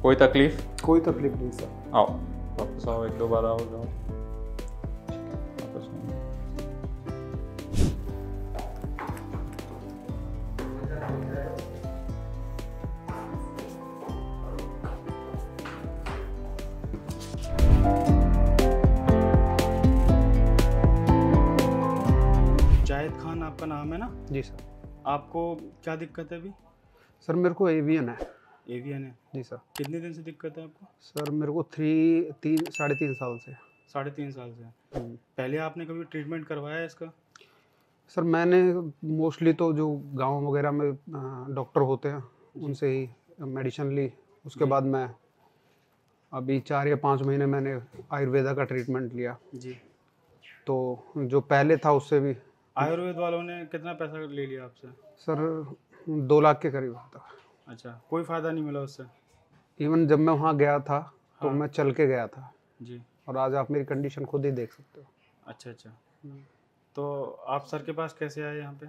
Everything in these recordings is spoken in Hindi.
कोई तकलीफ? कोई तकलीफ नहीं सर। आओ वापस आओ, एक दो बार आओ जाओ वापस आओ। जाहिद खान आपका नाम है ना? जी सर। आपको क्या दिक्कत है अभी? सर मेरे को एवियन है। एवियन है? जी सर। कितने दिन से दिक्कत है आपको? सर मेरे को साढ़े तीन साल से। 3.5 साल से। पहले आपने कभी ट्रीटमेंट करवाया है इसका? सर मैंने मोस्टली तो जो गांव वगैरह में डॉक्टर होते हैं उनसे ही मेडिसिन ली। उसके बाद मैं अभी 4 या 5 महीने मैंने आयुर्वेदा का ट्रीटमेंट लिया जी। तो जो पहले था उससे भी। आयुर्वेद वालों ने कितना पैसा ले लिया आपसे? सर 2 लाख के करीब था। अच्छा, कोई फ़ायदा नहीं मिला उससे? इवन जब मैं वहाँ गया था तो हाँ। मैं चल के गया था जी। और आज आप मेरी कंडीशन खुद ही देख सकते हो। अच्छा अच्छा। तो आप सर के पास कैसे आए यहाँ पे?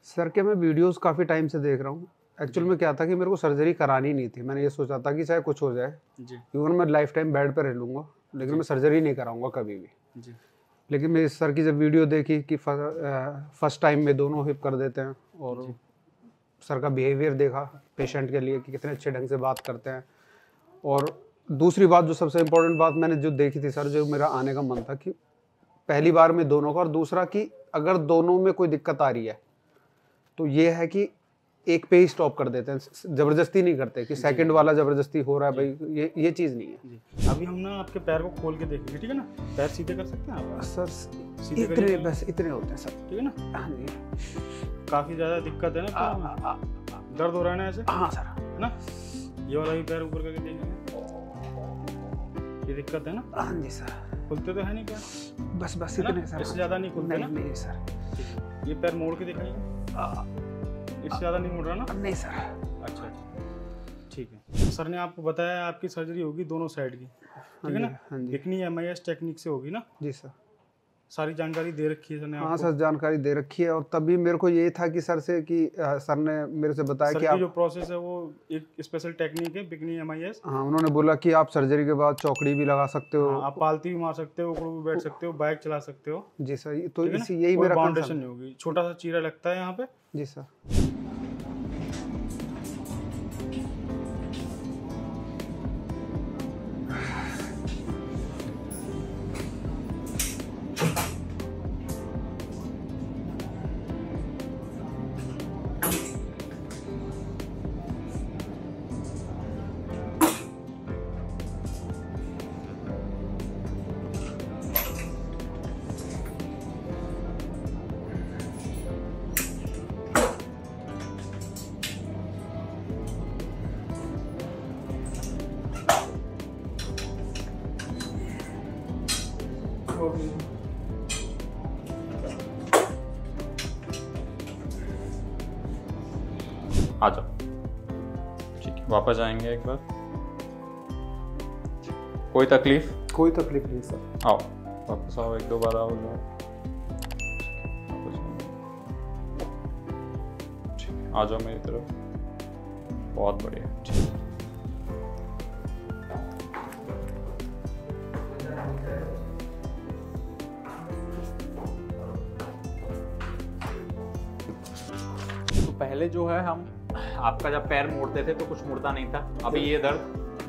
सर के मैं वीडियोस काफ़ी टाइम से देख रहा हूँ। एक्चुअल में क्या था कि मेरे को सर्जरी करानी नहीं थी। मैंने ये सोचा था कि चाहे कुछ हो जाए, जी इवन मैं लाइफ टाइम बेड पर रह लूँगा, लेकिन मैं सर्जरी नहीं कराऊंगा कभी भी। जी। लेकिन मैं इस सर की जब वीडियो देखी कि फर्स्ट टाइम में दोनों हिप कर देते हैं और सर का बिहेवियर देखा पेशेंट के लिए कि कितने अच्छे ढंग से बात करते हैं। और दूसरी बात जो सबसे इम्पोर्टेंट बात मैंने जो देखी थी सर, जो मेरा आने का मन था कि पहली बार में दोनों का, और दूसरा कि अगर दोनों में कोई दिक्कत आ रही है तो ये है कि एक पे ही स्टॉप कर देते हैं, ज़बरदस्ती नहीं करते कि सेकंड वाला ज़बरदस्ती हो रहा है भाई, ये चीज़ नहीं है। जी। अभी हम ना आपके पैर को खोल के देखेंगे, ठीक है ना? पैर सीधे कर सकते हैं आप? सर सीधे इतने करिए। बस इतने होते हैं सर। ठीक है ना? हाँ जी। काफ़ी ज़्यादा दिक्कत है ना? दर्द हो रहा है ना ऐसे? हाँ सर। है ना? ये वाला भी पैर ऊपर करके देखेंगे। ये दिक्कत है ना? हाँ जी सर। खुलते तो है नहीं पैर? बस है ना? इतने सर। इससे ज़्यादा नहीं खुलते ना? नहीं सर। ये पैर मोड़ के दिखाइए। इससे ज़्यादा नहीं मुड़ रहा ना? नहीं सर। अच्छा अच्छा, ठीक है। सर ने आपको बताया आपकी सर्जरी होगी दोनों साइड की, ठीक है ना? हाँ जी। बिकनी MIS टेक्निक से होगी ना? जी सर। सारी जानकारी दे रखी है सर ने हाँ आपको? सर जानकारी दे रखी है। और तभी मेरे को ये था कि सर से कि सर ने मेरे से बताया सर कि की आप, जो प्रोसेस है वो एक स्पेशल टेक्निक है बिकनी MIS। हाँ उन्होंने बोला कि आप सर्जरी के बाद चौकड़ी भी लगा सकते हो। हाँ, आप पालती भी मार सकते हो, उकड़ू भी बैठ सकते हो, बाइक चला सकते हो। जी सर। तो ठीक है ना? इसी यही कोई मेरा बाउंडेशन कंसर्न नहीं होगी। छोटा सा चीरा लगता है यहाँ पे। जी सर। आ जाओ, ठीक है वापस आएंगे एक बार। कोई तकलीफ? कोई तकलीफ नहीं सर। आओ वापस आओ, एक दो बार आओ जाओ वापस आओ। ठीक है, आ जाओ मेरी तरफ। बहुत बढ़िया, ठीक है। तो पहले जो है हम आपका जब पैर मोड़ते थे तो कुछ मुड़ता नहीं था, अभी ये दर्द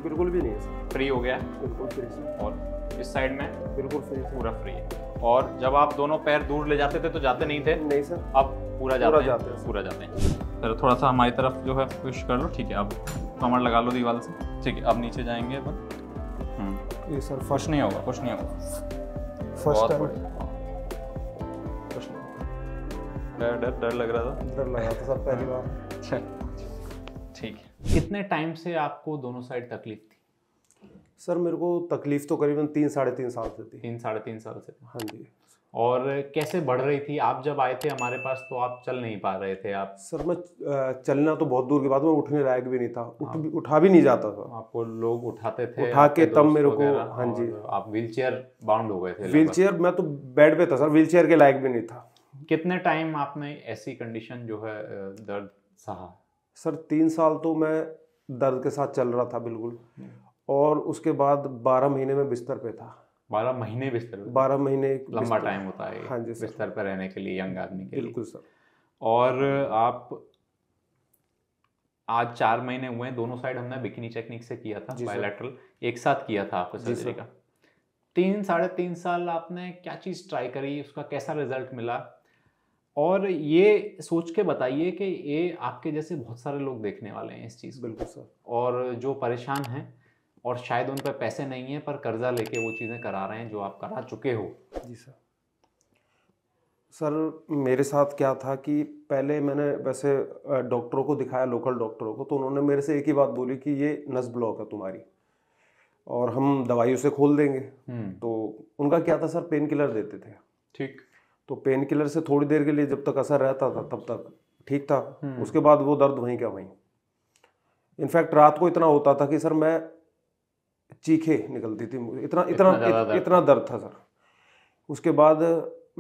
बिल्कुल भी नहीं है सर। फ्री हो गया है बिल्कुल फ्री सर। और इस साइड में बिल्कुल फ्री सर। पूरा फ्री है। और जब आप दोनों पैर दूर ले जाते थे तो जाते नहीं थे, नहीं सर। अब पूरा जाते हैं सर। पूरा जाते हैं। सर थोड़ा सा हमारी तरफ जो है पुश कर लो, ठीक है। अब कमर लगा लो दीवार से, ठीक है। अब नीचे जाएंगे अपन। ये सर कुछ नहीं होगा, कुछ नहीं होगा। फर्स्ट बहुत टाइम बढ़िया। कुछ नहीं। डर लग रहा था। डर लगा था सर पहली बार। ठीक है। कितने टाइम से आपको दोनों साइड तकलीफ थी? सर मेरे को तकलीफ तो करीबन 3-3.5 साल से थी। 3-3.5 साल से। हाँ जी। और कैसे बढ़ रही थी? आप जब आए थे हमारे पास तो आप चल नहीं पा रहे थे। आप सर मैं चलना तो बहुत दूर की बात, मैं उठने लायक भी नहीं था। उठा भी नहीं जाता था। आपको लोग उठाते थे, उठा के आपके तब दोस्त मेरे को, वगैरह, हाँ जी। और आप व्हीलचेयर बाउंड हो गए थे। व्हीलचेयर, मैं तो बेड पे था सर, व्हीलचेयर के लायक भी नहीं था। कितने टाइम आपने ऐसी कंडीशन जो है दर्द सहा? सर 3 साल तो मैं दर्द के साथ चल रहा था बिल्कुल। और उसके बाद 12 महीने में बिस्तर पे था। 12 महीने बिस्तर पे? 12 महीने लंबा टाइम होता है हाँ जी सर, बिस्तर पर रहने के लिए यंग आदमी के लिए। बिल्कुल सर। और आप आज 4 महीने हुए हैं, दोनों साइड हमने बिकिनी टेक्निक से किया था, बायलैटरल एक साथ किया था आपको सर्जरी का। 3-3.5 साल आपने क्या चीज़ ट्राई करी, उसका कैसा रिजल्ट मिला? और ये सोच के बताइए कि ये आपके जैसे बहुत सारे लोग देखने वाले हैं इस चीज़। बिल्कुल सर। और जो परेशान हैं और शायद उन पर पैसे नहीं हैं पर कर्जा लेके वो चीज़ें करा रहे हैं जो आप करा चुके हो। जी सर। सर मेरे साथ क्या था कि पहले मैंने वैसे डॉक्टरों को दिखाया, लोकल डॉक्टरों को, तो उन्होंने मेरे से एक ही बात बोली कि ये नस ब्लॉक है तुम्हारी और हम दवाइयों से खोल देंगे। तो उनका क्या था सर, पेन किलर देते थे। ठीक। तो पेन किलर से थोड़ी देर के लिए जब तक असर रहता था तब तक ठीक था, उसके बाद वो दर्द वहीं का वहीं। इनफैक्ट रात को इतना होता था कि सर मैं चीखे निकलती थी, इतना दर्द था सर। उसके बाद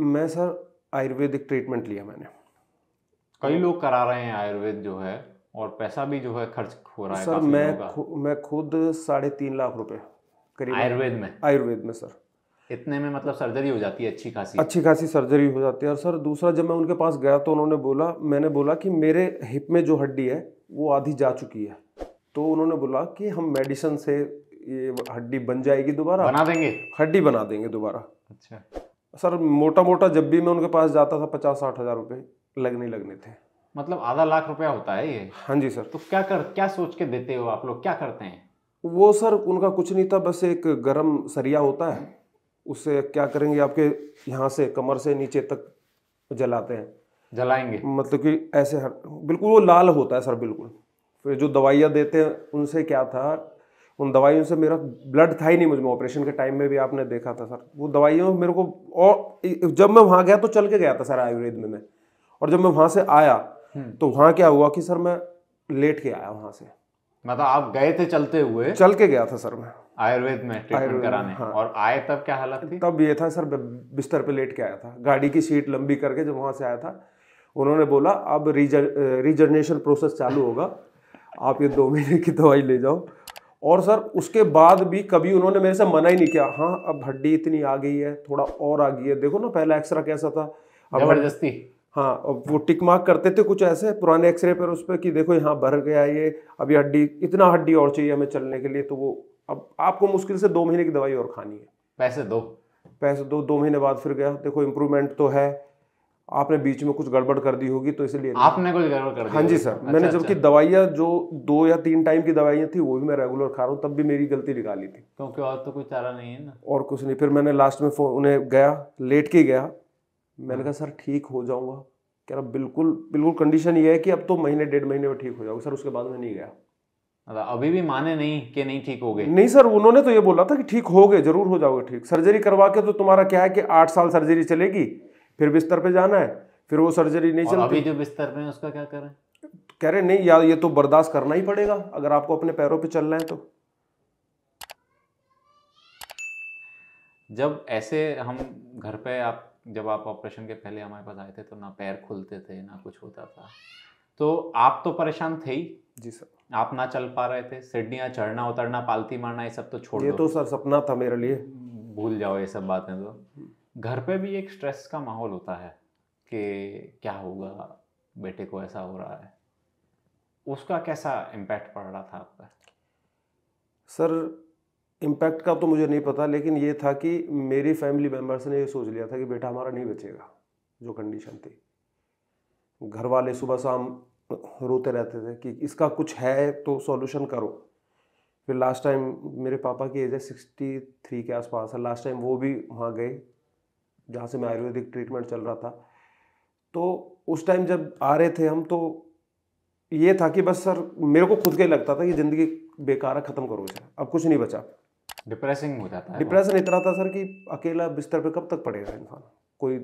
मैं सर आयुर्वेदिक ट्रीटमेंट लिया मैंने। कई लोग करा रहे हैं आयुर्वेद जो है, और पैसा भी जो है खर्च हो रहा है सर। मैं खुद 3.5 लाख रुपए करीब आयुर्वेद में सर। इतने में मतलब सर्जरी हो जाती है अच्छी खासी सर्जरी हो जाती है। और सर दूसरा, जब मैं उनके पास गया तो मैंने बोला कि मेरे हिप में जो हड्डी है वो आधी जा चुकी है। तो उन्होंने बोला कि हम मेडिसिन से ये हड्डी बन जाएगी, दोबारा बना देंगे, हड्डी बना देंगे दोबारा। अच्छा सर मोटा जब भी मैं उनके पास जाता था 50-60 हज़ार रुपये लगने थे। मतलब आधा लाख रुपया होता है ये? हाँ जी सर। तो क्या सोच के देते हो आप लोग, क्या करते हैं? वो सर उनका कुछ नहीं था, बस एक गरम सरिया होता है, उससे क्या करेंगे आपके यहाँ से कमर से नीचे तक जलाते हैं। जलाएंगे मतलब कि ऐसे बिल्कुल वो लाल होता है सर बिल्कुल। फिर जो दवाइयाँ देते हैं उनसे क्या था, उन दवाइयों से मेरा ब्लड था ही नहीं मुझ में। ऑपरेशन के टाइम में भी आपने देखा था सर, वो दवाइयों मेरे को। और जब मैं वहाँ गया तो चल के गया था सर आयुर्वेद में मैं, और जब मैं वहाँ से आया तो वहाँ क्या हुआ कि सर मैं लेट के आया वहाँ से। मतलब आप गए थे चलते हुए? चल के गया था सर मैं आयुर्वेद में ट्रीटमेंट कराने। हाँ। और आए तब क्या हालत थी? तब ये था सर, बिस्तर पे लेट के आया था, गाड़ी की सीट लंबी करके जब वहाँ से आया था। उन्होंने बोला अब रीजनरेशन प्रोसेस चालू होगा, आप ये 2 महीने की दवाई ले जाओ। और सर उसके बाद भी कभी उन्होंने मेरे से मना ही नहीं किया। हाँ अब हड्डी इतनी आ गई है, थोड़ा और आ गई है, देखो ना पहला एक्सरा कैसा था, जबरदस्ती। हाँ वो टिक मार्क करते थे कुछ ऐसे पुराने एक्सरे पर उस पर कि देखो यहाँ भर गया ये, अभी इतना हड्डी और चाहिए हमें चलने के लिए। तो वो अब आपको मुश्किल से 2 महीने की दवाई और खानी है, पैसे दो। 2 महीने बाद फिर गया, देखो इम्प्रूवमेंट तो है, आपने बीच में कुछ गड़बड़ कर दी होगी तो इसलिए। आपने कुछ गड़बड़ कर दी? हाँ जी सर। अच्छा, मैंने जबकि दवाइयाँ जो 2 या 3 टाइम की दवाइयाँ थी वो भी मैं रेगुलर खा रहा हूँ, तब भी मेरी गलती निकाली थी, क्योंकि और तो कोई चारा नहीं है ना। और कुछ नहीं। फिर मैंने लास्ट में उन्हें गया, लेट के गया, मैंने कहा सर ठीक हो जाऊंगा। कह रहा बिल्कुल कंडीशन ये है कि अब तो 1.5 महीने में ठीक हो जाओगे। सर उसके बाद में नहीं गया। अभी भी माने नहीं कि नहीं ठीक हो गए? नहीं सर, उन्होंने तो ये बोला था कि ठीक हो गए, जरूर हो जाओगे ठीक। सर्जरी करवा के तो तुम्हारा क्या है कि 8 साल सर्जरी चलेगी, फिर बिस्तर पे जाना है, फिर वो सर्जरी नहीं चलती। अभी जो बिस्तर पे है उसका क्या करें? कह रहे नहीं यार, ये तो बर्दाश्त करना ही पड़ेगा अगर आपको अपने पैरों पे चलना है तो। जब ऐसे हम घर पे जब आप ऑपरेशन के पहले हमारे पास आए थे तो ना पैर खुलते थे ना कुछ होता था, तो आप तो परेशान थे ही। जी सर। आप ना चल पा रहे थे, सीढ़ियाँ चढ़ना उतरना, पालती मारना, ये सब तो छोड़ दो, ये तो सर सपना था मेरे लिए, भूल जाओ ये सब बातें। तो घर पे भी एक स्ट्रेस का माहौल होता है कि क्या होगा, बेटे को ऐसा हो रहा है, उसका कैसा इम्पैक्ट पड़ रहा था आप पर? सर इम्पैक्ट का तो मुझे नहीं पता, लेकिन ये था कि मेरी फैमिली मेम्बर्स ने ये सोच लिया था कि बेटा हमारा नहीं बचेगा। जो कंडीशन थी, घर वाले सुबह शाम रोते रहते थे कि इसका कुछ है तो सॉल्यूशन करो। फिर लास्ट टाइम मेरे पापा की एज है 63 के आसपास है, लास्ट टाइम वो भी वहाँ गए जहाँ से मैं आयुर्वेदिक ट्रीटमेंट चल रहा था। तो उस टाइम जब आ रहे थे हम, तो ये था कि बस सर मेरे को खुद का ही लगता था कि ज़िंदगी बेकार है, ख़त्म करो इसे, अब कुछ नहीं बचा। डिप्रेसिंग हो जाता है। डिप्रेशन इतना था सर कि अकेला बिस्तर पे कब तक पड़ेगा इंसान। कोई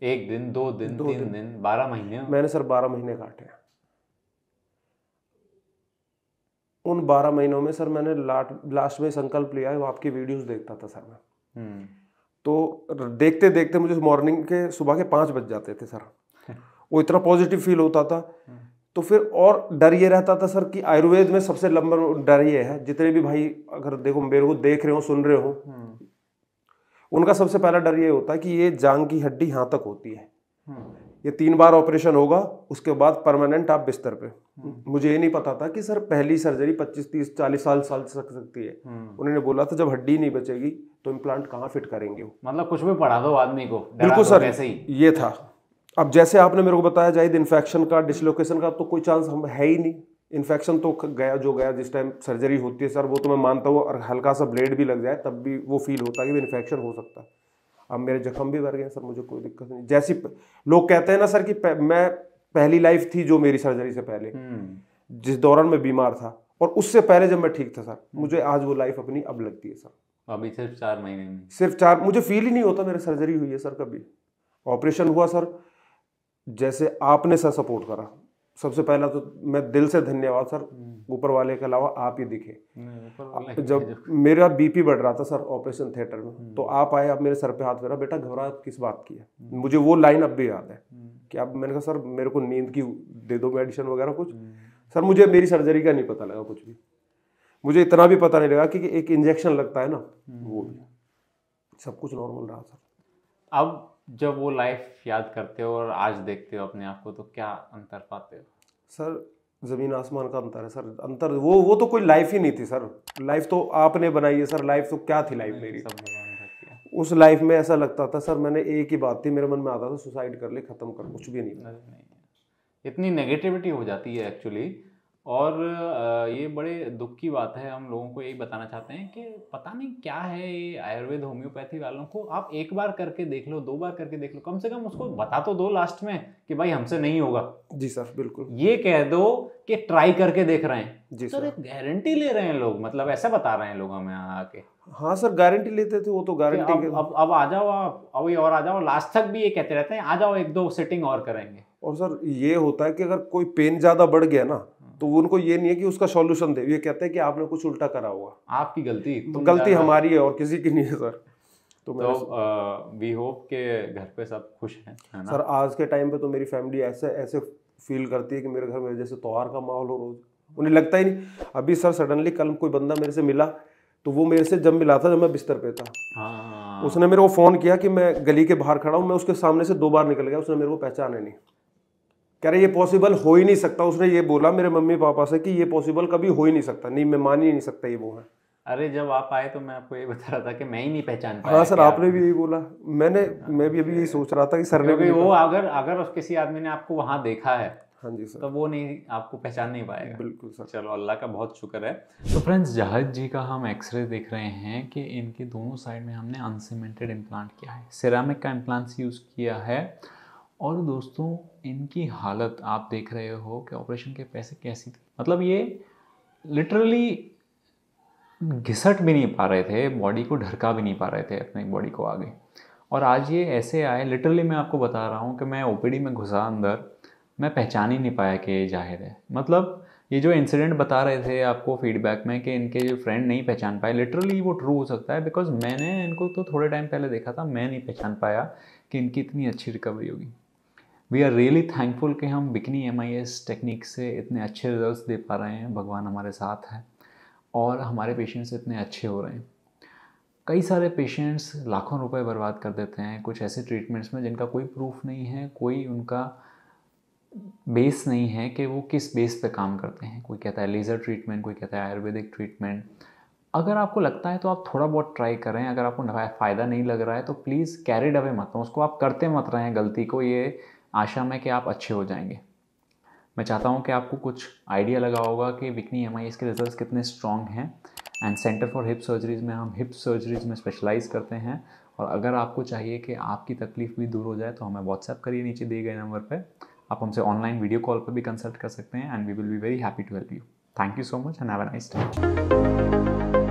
1 दिन 2 दिन 3 दिन 12 महीने। मैंने सर 12 महीने काटे। उन 12 महीनों में सर मैंने लास्ट में संकल्प लिया है, वो आपकी वीडियोस देखता था सर मैं। तो देखते देखते मुझे मॉर्निंग के सुबह के 5 बज जाते थे सर। वो इतना पॉजिटिव फील होता था तो फिर और डर ये रहता था सर कि आयुर्वेद में सबसे लंबा डर ये है, जितने भी भाई अगर देखो मेरे को देख रहे हो सुन रहे हो, उनका सबसे पहला डर ये होता है कि ये जांग की हड्डी यहाँ तक होती है, ये 3 बार ऑपरेशन होगा, उसके बाद परमानेंट आप बिस्तर पे। मुझे ये नहीं पता था कि सर पहली सर्जरी 25 30 40 साल तक सकती है। उन्होंने बोला था जब हड्डी नहीं बचेगी तो इम्प्लांट कहाँ फिट करेंगे वो। मतलब कुछ भी पढ़ा दो आदमी को, बिल्कुल सर, ऐसे ही ये था। अब जैसे आपने मेरे को बताया जाहिद इन्फेक्शन का, डिसलोकेशन का तो कोई चांस हम है ही नहीं। इन्फेक्शन तो गया जो गया, जिस टाइम सर्जरी होती है सर वो तो मैं मानता हूँ, और हल्का सा ब्लेड भी लग जाए तब भी वो फील होता है कि इन्फेक्शन हो सकता है। अब मेरे जख्म भी भर गए सर, मुझे कोई दिक्कत नहीं। जैसी लोग कहते हैं ना सर कि मैं पहली लाइफ थी जो मेरी सर्जरी से पहले, जिस दौरान मैं बीमार था और उससे पहले जब मैं ठीक था सर, मुझे आज वो लाइफ अपनी अब लगती है सर। अभी सिर्फ 4 महीने में, सिर्फ 4, मुझे फील ही नहीं होता मेरी सर्जरी हुई है सर। कभी ऑपरेशन हुआ सर, जैसे आपने सर सपोर्ट करा, सबसे पहला तो मैं दिल से धन्यवाद सर, ऊपर वाले के अलावा आप ही दिखे। जब मेरा बीपी बढ़ रहा था सर ऑपरेशन थिएटर में, तो आप आए, अब मेरे सर पे हाथ फेरा, बेटा घबरा किस बात की है। मुझे वो लाइन अब भी याद है कि अब मैंने कहा सर मेरे को नींद की दे दो मेडिसिन वगैरह कुछ। सर मुझे मेरी सर्जरी का नहीं पता लगा कुछ भी, मुझे इतना भी पता नहीं लगा कि एक इंजेक्शन लगता है ना, वो भी सब कुछ नॉर्मल रहा सर। अब जब वो लाइफ याद करते हो और आज देखते हो अपने आप को, तो क्या अंतर पाते हो? सर जमीन आसमान का अंतर है सर। अंतर वो तो कोई लाइफ ही नहीं थी सर, लाइफ तो आपने बनाई है सर। लाइफ तो क्या थी लाइफ मेरी, उस लाइफ में ऐसा लगता था सर, मैंने एक ही बात थी मेरे मन में आता था, सुसाइड कर ले, खत्म कर, कुछ भी नहीं। इतनी नेगेटिविटी हो जाती है एक्चुअली। और ये बड़े दुख की बात है। हम लोगों को यही बताना चाहते हैं कि पता नहीं क्या है ये आयुर्वेद होम्योपैथी वालों को, आप एक बार करके देख लो, 2 बार करके देख लो, कम से कम उसको बता तो दो लास्ट में कि भाई हमसे नहीं होगा। जी सर बिल्कुल। ये कह दो कि ट्राई करके देख रहे हैं। जी सर एक गारंटी ले रहे हैं लोग, मतलब ऐसा बता रहे हैं लोग हमें आके। हाँ सर गारंटी लेते थे वो तो, गारंटी अब आ जाओ आप, अभी और आ जाओ, लास्ट तक भी ये कहते रहते हैं आ जाओ 1-2 सिटिंग और करेंगे। और सर ये होता है कि अगर कोई पेन ज्यादा बढ़ गया ना, तो उनको ये नहीं है कि उसका सॉल्यूशन दे, ये कहते हैं कि आपने कुछ उल्टा करा हुआ, आपकी गलती, तो गलती हमारी है और किसी की नहीं है सर। तो वी होप के घर पे सब खुश हैं, है ना? सर आज के टाइम पे तो मेरी फैमिली ऐसे फील करती है कि मेरे घर में जैसे त्योहार का माहौल हो रोज, उन्हें लगता ही नहीं। अभी सर सडनली कल कोई बंदा मेरे से मिला, तो वो मेरे से जब मिला था जब मैं बिस्तर पे था। हाँ। उसने मेरे को फोन किया कि मैं गली के बाहर खड़ा हूँ, मैं उसके सामने से 2 बार निकल गया, उसने मेरे को पहचाना नहीं। कह रहे ये पॉसिबल हो ही नहीं सकता, उसने ये बोला मेरे मम्मी पापा से कि ये पॉसिबल कभी हो ही नहीं सकता, नहीं मैं मान ही नहीं सकता ये वो है। अरे जब आप आए तो मैं आपको ये बता रहा था कि मैं ही नहीं पहचान पाया। हाँ सर आपने भी यही बोला, मैं भी अभी यही सोच रहा था कि सर ने भी वो अगर किसी आदमी ने आपको वहां देखा है, हाँ जी सर, तो वो नहीं आपको पहचान नहीं पाएगा। बिल्कुल सर। चलो अल्लाह का बहुत शुक्र है। तो फ्रेंड्स जाहिद जी का हम एक्सरे देख रहे हैं कि इनके दोनों साइड में हमने अनसीमेंटेड इम्प्लांट किया है, सिरेमिक का इम्प्लांट्स यूज़ किया है। और दोस्तों इनकी हालत आप देख रहे हो कि ऑपरेशन के पैसे कैसी थी, मतलब ये लिटरली घिसट भी नहीं पा रहे थे, बॉडी को ढरका भी नहीं पा रहे थे अपनी बॉडी को आगे। और आज ये ऐसे आए, लिटरली मैं आपको बता रहा हूँ कि मैं ओपीडी में घुसा अंदर, मैं पहचान ही नहीं पाया कि ये जाहिद है। मतलब ये जो इंसिडेंट बता रहे थे आपको फीडबैक में कि इनके जो फ्रेंड नहीं पहचान पाए, लिटरली वो ट्रू हो सकता है, बिकॉज मैंने इनको तो थोड़े टाइम पहले देखा था, मैं नहीं पहचान पाया कि इनकी इतनी अच्छी रिकवरी होगी। वी आर रियली थैंकफुल कि हम बिकनी MIS टेक्निक से इतने अच्छे रिजल्ट्स दे पा रहे हैं, भगवान हमारे साथ है और हमारे पेशेंट्स इतने अच्छे हो रहे हैं। कई सारे पेशेंट्स लाखों रुपए बर्बाद कर देते हैं कुछ ऐसे ट्रीटमेंट्स में जिनका कोई प्रूफ नहीं है, कोई उनका बेस नहीं है कि वो किस बेस पे काम करते हैं। कोई कहता है लेज़र ट्रीटमेंट, कोई कहता है आयुर्वेदिक ट्रीटमेंट। अगर आपको लगता है तो आप थोड़ा बहुत ट्राई करें, अगर आपको फ़ायदा नहीं लग रहा है तो प्लीज़ कैरिड अवे मत हो, उसको आप करते मत रहें गलती को, ये आशा में कि आप अच्छे हो जाएंगे। मैं चाहता हूँ कि आपको कुछ आइडिया लगा होगा कि बिकनी MIS के रिजल्ट्स कितने स्ट्रॉन्ग हैं। And centre for hip surgeries में हम हिप सर्जरीज़ में स्पेशलाइज़ करते हैं। और अगर आपको चाहिए कि आपकी तकलीफ़ भी दूर हो जाए तो हमें व्हाट्सएप करिए नीचे दिए गए नंबर पर। आप हमसे ऑनलाइन वीडियो कॉल पर भी कंसल्ट कर सकते हैं and we will be very happy to help you. Thank you so much and have a nice day.